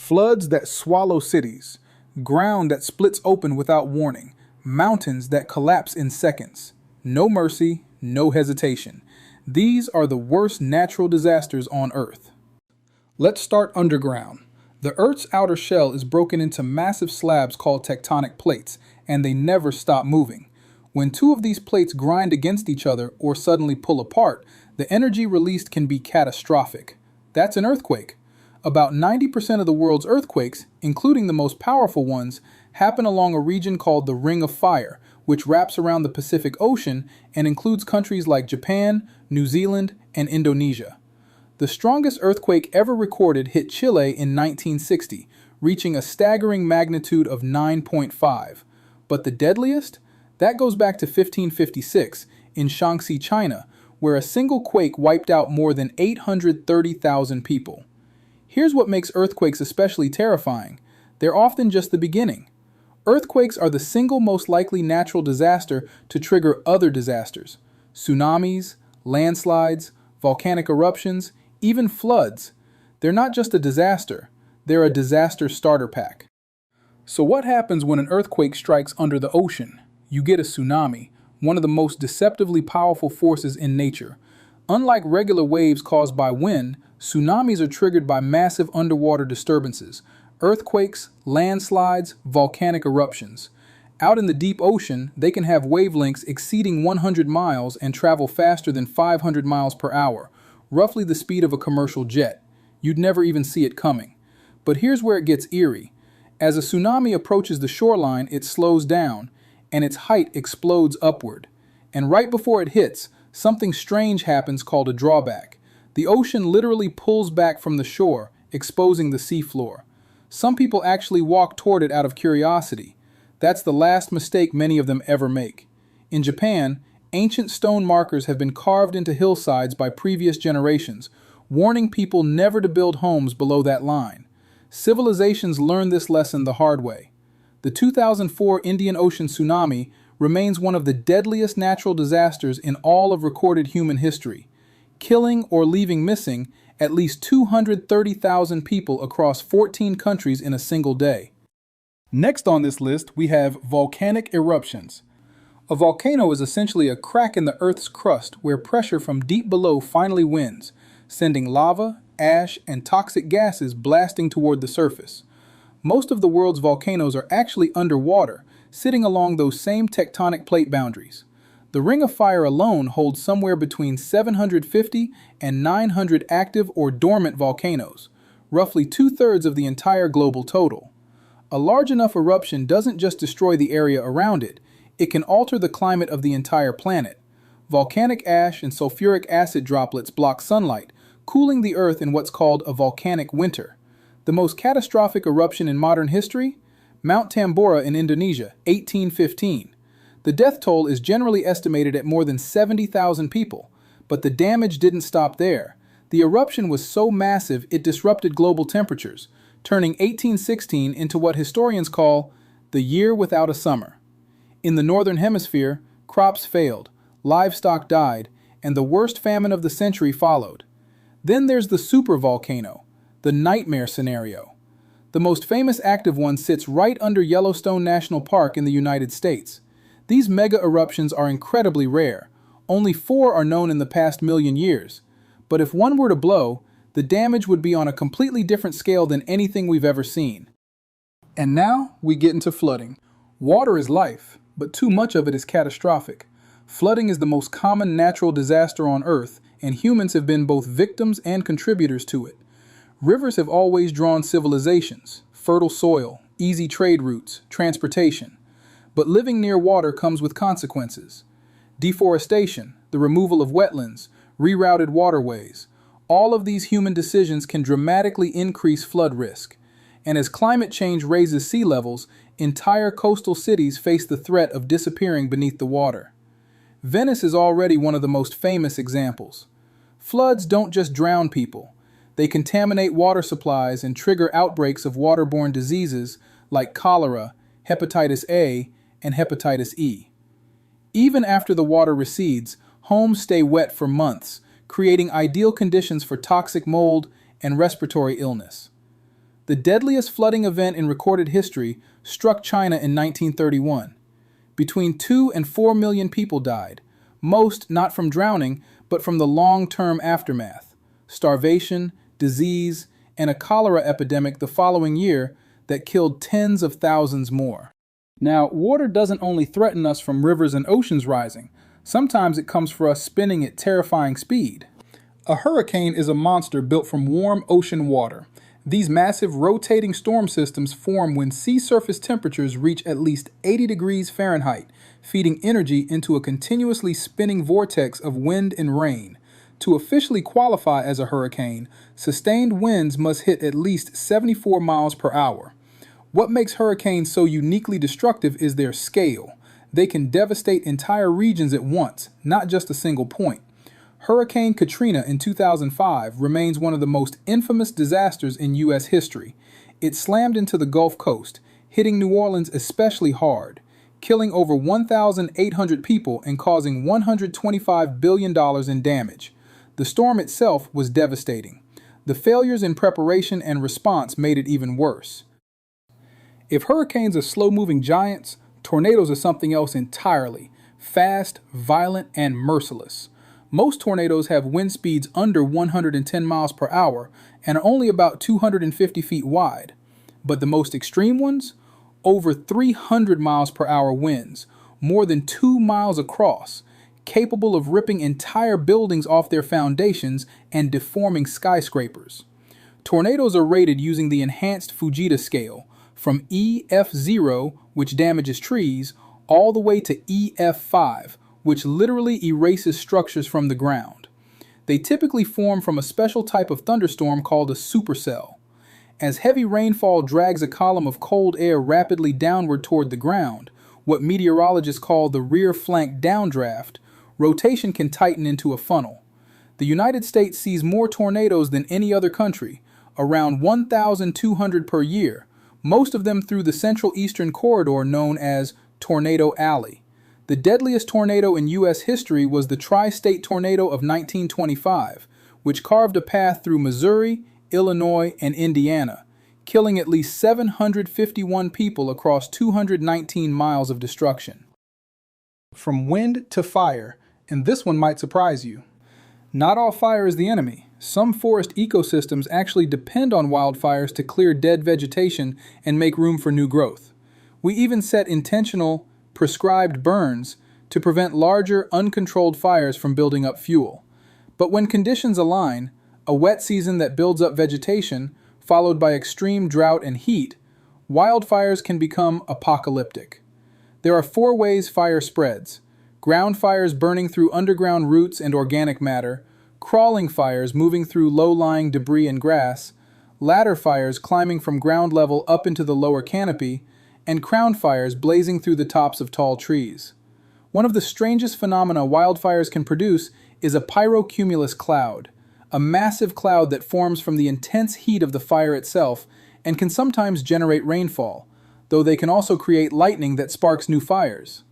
Floods that swallow cities, ground that splits open without warning, mountains that collapse in seconds. No mercy, no hesitation. These are the worst natural disasters on Earth. Let's start underground. The Earth's outer shell is broken into massive slabs called tectonic plates, and they never stop moving. When two of these plates grind against each other or suddenly pull apart, the energy released can be catastrophic. That's an earthquake. About 90% of the world's earthquakes, including the most powerful ones, happen along a region called the Ring of Fire, which wraps around the Pacific Ocean and includes countries like Japan, New Zealand, and Indonesia. The strongest earthquake ever recorded hit Chile in 1960, reaching a staggering magnitude of 9.5. But the deadliest? That goes back to 1556 in Shaanxi, China, where a single quake wiped out more than 830,000 people. Here's what makes earthquakes especially terrifying. They're often just the beginning. Earthquakes are the single most likely natural disaster to trigger other disasters. Tsunamis, landslides, volcanic eruptions, even floods. They're not just a disaster, they're a disaster starter pack. So what happens when an earthquake strikes under the ocean? You get a tsunami, one of the most deceptively powerful forces in nature. Unlike regular waves caused by wind, tsunamis are triggered by massive underwater disturbances, earthquakes, landslides, volcanic eruptions. Out in the deep ocean, they can have wavelengths exceeding 100 miles and travel faster than 500 miles per hour, roughly the speed of a commercial jet. You'd never even see it coming. But here's where it gets eerie. As a tsunami approaches the shoreline, it slows down, and its height explodes upward. And right before it hits, something strange happens called a drawback. The ocean literally pulls back from the shore, exposing the seafloor. Some people actually walk toward it out of curiosity. That's the last mistake many of them ever make. In Japan, ancient stone markers have been carved into hillsides by previous generations, warning people never to build homes below that line. Civilizations learned this lesson the hard way. The 2004 Indian Ocean tsunami remains one of the deadliest natural disasters in all of recorded human history, killing or leaving missing at least 230,000 people across 14 countries in a single day. Next on this list, we have volcanic eruptions. A volcano is essentially a crack in the Earth's crust where pressure from deep below finally wins, sending lava, ash, and toxic gases blasting toward the surface. Most of the world's volcanoes are actually underwater, sitting along those same tectonic plate boundaries. The Ring of Fire alone holds somewhere between 750 and 900 active or dormant volcanoes, roughly 2/3 of the entire global total. A large enough eruption doesn't just destroy the area around it, it can alter the climate of the entire planet. Volcanic ash and sulfuric acid droplets block sunlight, cooling the Earth in what's called a volcanic winter. The most catastrophic eruption in modern history? Mount Tambora in Indonesia, 1815. The death toll is generally estimated at more than 70,000 people, but the damage didn't stop there. The eruption was so massive it disrupted global temperatures, turning 1816 into what historians call the year without a summer. In the northern hemisphere, crops failed, livestock died, and the worst famine of the century followed. Then there's the supervolcano, the nightmare scenario. The most famous active one sits right under Yellowstone National Park in the United States. These mega eruptions are incredibly rare. Only 4 are known in the past million years. But if one were to blow, the damage would be on a completely different scale than anything we've ever seen. And now we get into flooding. Water is life, but too much of it is catastrophic. Flooding is the most common natural disaster on Earth, and humans have been both victims and contributors to it. Rivers have always drawn civilizations, fertile soil, easy trade routes, transportation. But living near water comes with consequences. Deforestation, the removal of wetlands, rerouted waterways. All of these human decisions can dramatically increase flood risk. And as climate change raises sea levels, entire coastal cities face the threat of disappearing beneath the water. Venice is already one of the most famous examples. Floods don't just drown people. They contaminate water supplies and trigger outbreaks of waterborne diseases like cholera, hepatitis A, and hepatitis E. Even after the water recedes, homes stay wet for months, creating ideal conditions for toxic mold and respiratory illness. The deadliest flooding event in recorded history struck China in 1931. Between 2 and 4 million people died, most not from drowning, but from the long-term aftermath, starvation, disease, and a cholera epidemic the following year that killed tens of thousands more. Now, water doesn't only threaten us from rivers and oceans rising. Sometimes it comes for us spinning at terrifying speed. A hurricane is a monster built from warm ocean water. These massive rotating storm systems form when sea surface temperatures reach at least 80 degrees Fahrenheit, feeding energy into a continuously spinning vortex of wind and rain. To officially qualify as a hurricane, sustained winds must hit at least 74 miles per hour. What makes hurricanes so uniquely destructive is their scale. They can devastate entire regions at once, not just a single point. Hurricane Katrina in 2005 remains one of the most infamous disasters in U.S. history. It slammed into the Gulf Coast, hitting New Orleans especially hard, killing over 1,800 people and causing $125 billion in damage. The storm itself was devastating. The failures in preparation and response made it even worse. If hurricanes are slow-moving giants, tornadoes are something else entirely: fast, violent, and merciless. Most tornadoes have wind speeds under 110 miles per hour and are only about 250 feet wide. But the most extreme ones? Over 300 miles per hour winds, more than 2 miles across, capable of ripping entire buildings off their foundations and deforming skyscrapers. Tornadoes are rated using the enhanced Fujita scale, from EF0, which damages trees, all the way to EF5, which literally erases structures from the ground. They typically form from a special type of thunderstorm called a supercell. As heavy rainfall drags a column of cold air rapidly downward toward the ground, what meteorologists call the rear flank downdraft, rotation can tighten into a funnel. The United States sees more tornadoes than any other country, around 1,200 per year, most of them through the Central Eastern Corridor known as Tornado Alley. The deadliest tornado in U.S. history was the Tri-State Tornado of 1925, which carved a path through Missouri, Illinois, and Indiana, killing at least 751 people across 219 miles of destruction. From wind to fire, and this one might surprise you. Not all fire is the enemy. Some forest ecosystems actually depend on wildfires to clear dead vegetation and make room for new growth. We even set intentional, prescribed burns to prevent larger, uncontrolled fires from building up fuel. But when conditions align, a wet season that builds up vegetation, followed by extreme drought and heat, wildfires can become apocalyptic. There are 4 ways fire spreads: ground fires burning through underground roots and organic matter, crawling fires moving through low-lying debris and grass, ladder fires climbing from ground level up into the lower canopy, and crown fires blazing through the tops of tall trees. One of the strangest phenomena wildfires can produce is a pyrocumulus cloud, a massive cloud that forms from the intense heat of the fire itself and can sometimes generate rainfall, though they can also create lightning that sparks new fires.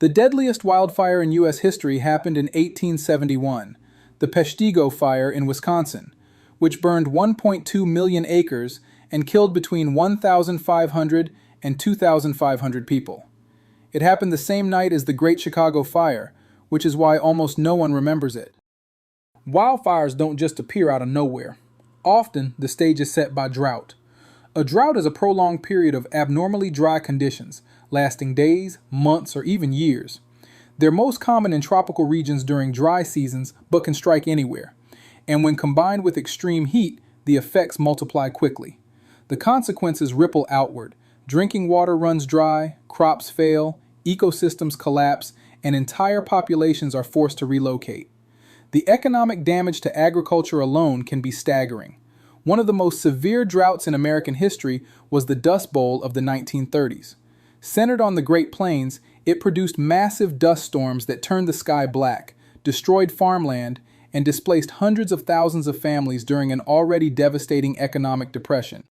The deadliest wildfire in U.S. history happened in 1871, the Peshtigo Fire in Wisconsin, which burned 1.2 million acres and killed between 1,500 and 2,500 people. It happened the same night as the Great Chicago Fire, which is why almost no one remembers it. Wildfires don't just appear out of nowhere. Often, the stage is set by drought. A drought is a prolonged period of abnormally dry conditions, lasting days, months, or even years. They're most common in tropical regions during dry seasons, but can strike anywhere. And when combined with extreme heat, the effects multiply quickly. The consequences ripple outward. Drinking water runs dry, crops fail, ecosystems collapse, and entire populations are forced to relocate. The economic damage to agriculture alone can be staggering. One of the most severe droughts in American history was the Dust Bowl of the 1930s. Centered on the Great Plains, it produced massive dust storms that turned the sky black, destroyed farmland, and displaced hundreds of thousands of families during an already devastating economic depression.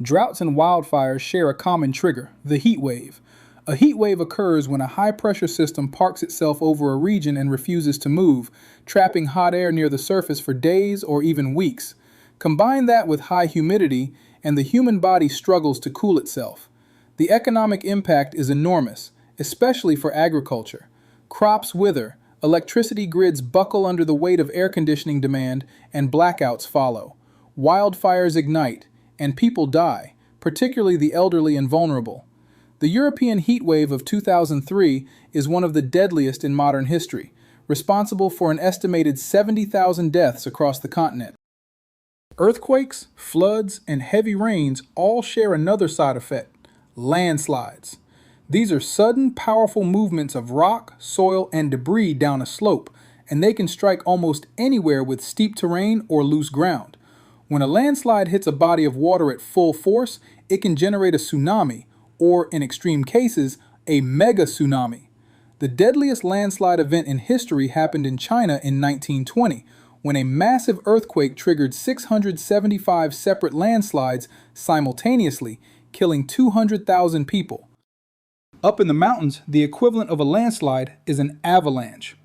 Droughts and wildfires share a common trigger, the heat wave. A heat wave occurs when a high-pressure system parks itself over a region and refuses to move, trapping hot air near the surface for days or even weeks. Combine that with high humidity, and the human body struggles to cool itself. The economic impact is enormous, especially for agriculture. Crops wither, electricity grids buckle under the weight of air conditioning demand, and blackouts follow. Wildfires ignite, and people die, particularly the elderly and vulnerable. The European heatwave of 2003 is one of the deadliest in modern history, responsible for an estimated 70,000 deaths across the continent. Earthquakes, floods, and heavy rains all share another side effect: landslides. These are sudden, powerful movements of rock, soil, and debris down a slope, and they can strike almost anywhere with steep terrain or loose ground. When a landslide hits a body of water at full force, it can generate a tsunami, or in extreme cases, a mega tsunami. The deadliest landslide event in history happened in China in 1920, when a massive earthquake triggered 675 separate landslides simultaneously, killing 200,000 people. Up in the mountains, the equivalent of a landslide is an avalanche.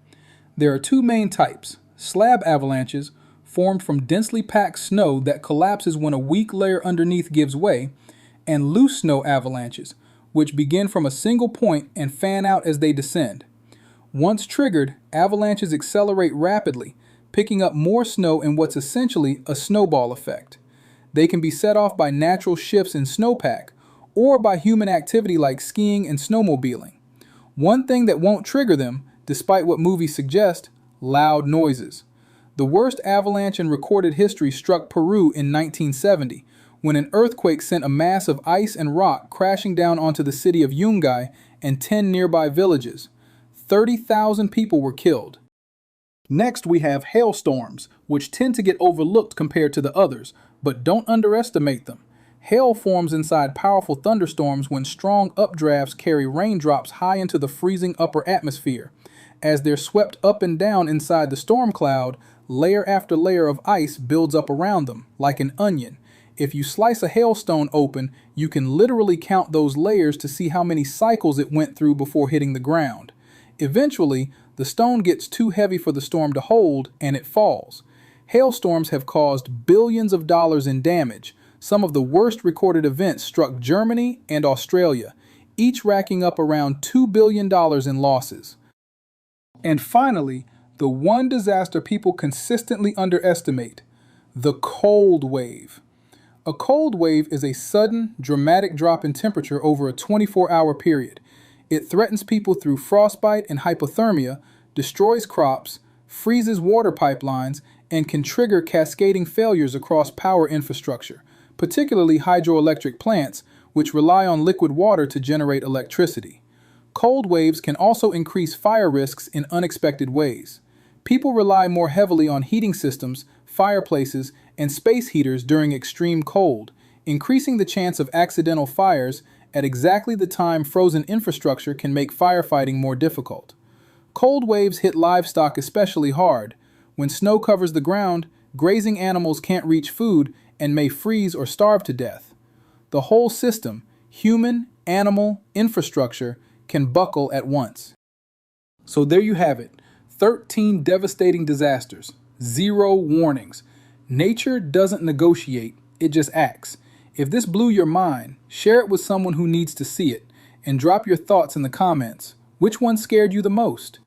There are two main types: slab avalanches, formed from densely packed snow that collapses when a weak layer underneath gives way, and loose snow avalanches, which begin from a single point and fan out as they descend. Once triggered, avalanches accelerate rapidly, picking up more snow in what's essentially a snowball effect. They can be set off by natural shifts in snowpack, or by human activity like skiing and snowmobiling. One thing that won't trigger them, despite what movies suggest: loud noises. The worst avalanche in recorded history struck Peru in 1970, when an earthquake sent a mass of ice and rock crashing down onto the city of Yungay and 10 nearby villages. 30,000 people were killed. Next, we have hailstorms, which tend to get overlooked compared to the others, but don't underestimate them. Hail forms inside powerful thunderstorms when strong updrafts carry raindrops high into the freezing upper atmosphere. As they're swept up and down inside the storm cloud, layer after layer of ice builds up around them, like an onion. If you slice a hailstone open, you can literally count those layers to see how many cycles it went through before hitting the ground. Eventually, the stone gets too heavy for the storm to hold, and it falls. Hailstorms have caused billions of dollars in damage. Some of the worst recorded events struck Germany and Australia, each racking up around $2 billion in losses. And finally, the one disaster people consistently underestimate: the cold wave. A cold wave is a sudden, dramatic drop in temperature over a 24-hour period. It threatens people through frostbite and hypothermia, destroys crops, freezes water pipelines, and can trigger cascading failures across power infrastructure, particularly hydroelectric plants, which rely on liquid water to generate electricity. Cold waves can also increase fire risks in unexpected ways. People rely more heavily on heating systems, fireplaces, and space heaters during extreme cold, increasing the chance of accidental fires at exactly the time frozen infrastructure can make firefighting more difficult. Cold waves hit livestock especially hard. When snow covers the ground, grazing animals can't reach food and may freeze or starve to death. The whole system, human, animal, infrastructure, can buckle at once. So there you have it, 13 devastating disasters, 0 warnings. Nature doesn't negotiate, it just acts. If this blew your mind, share it with someone who needs to see it, and drop your thoughts in the comments. Which one scared you the most?